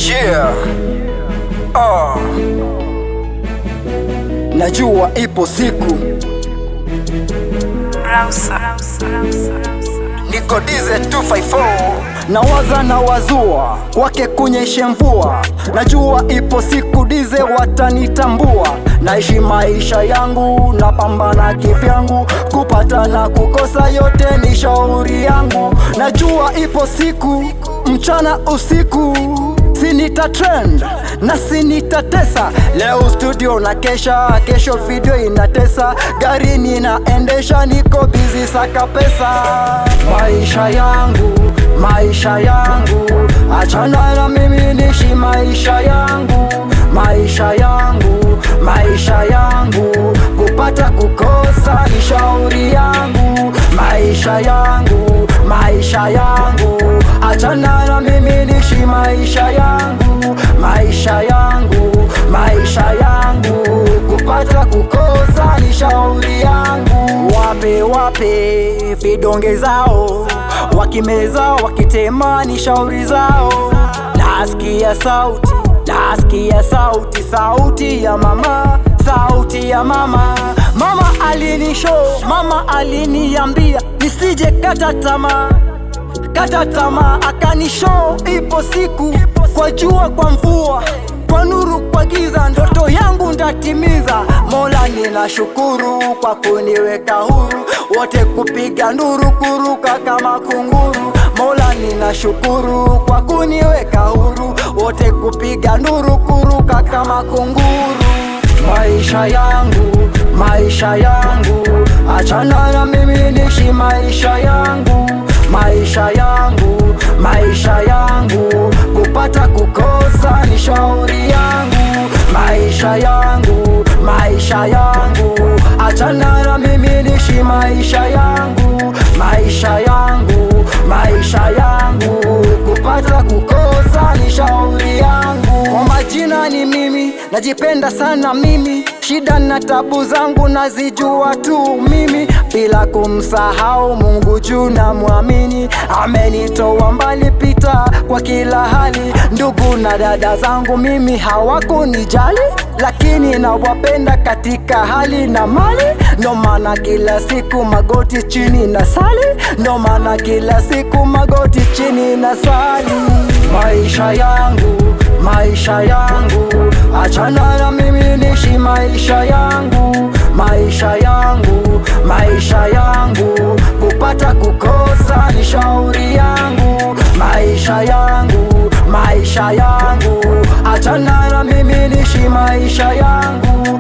Yeah. Najua ipo siku niko dize 254 nawaza na wazua kwake kunyeshe mvua. Najua ipo siku dize watanitambua. Naishi maisha yangu napambana kivyangu, kupata na kukosa yote ni shauri yangu. Najua ipo siku mchana usiku sinita trend na sinita tesa. Leo studio na kesho video inatesa. Gari ninaendesha niko busy saka pesa. Maisha yangu achana na mimi nishi maisha yangu kupata kukosa ni shauri yangu. Maisha yangu achana na mimi nishi maisha yangu kupata kukosa ni shauri yangu. Wape vidonge zao, wakimeza wakitema ni shauri zao. Nasikia sauti ya mama. Mama alinishow, mama aliniambia nisije kata tamaa, akanishow ipo siku, kwa jua kwa mvua, kwa nuru kwa giza, ndoto yangu ndatimiza. Mola ninashukuru kwa kuniweka huru, wote kupiga nduru kuruka kama kunguru. Mola ninashukuru kwa kuniweka huru, wote kupiga nduru kuruka kama kunguru. Maisha yangu achana na mimi nishi maisha yangu kupata kukosa ni shauri yangu. Maisha yangu achana na mimi nishi maisha yangu kupata kukosa ni shauri yangu. Kwa majina ni mimi, najipenda sana mimi, shida na tabu zangu nazijua tu mimi, bila kumsahau Mungu juu na muamini. Amenitoa mbali pita kwa kila hali, ndugu na dada zangu mimi hawakunijali, lakini nawapenda katika hali na mali. Ndo maana kila siku magoti chini na sali, Maisha yangu achana na mimi nishi maisha yangu kupata kukosa ni shauri yangu. Maisha yangu achana na mimi nishi maisha yangu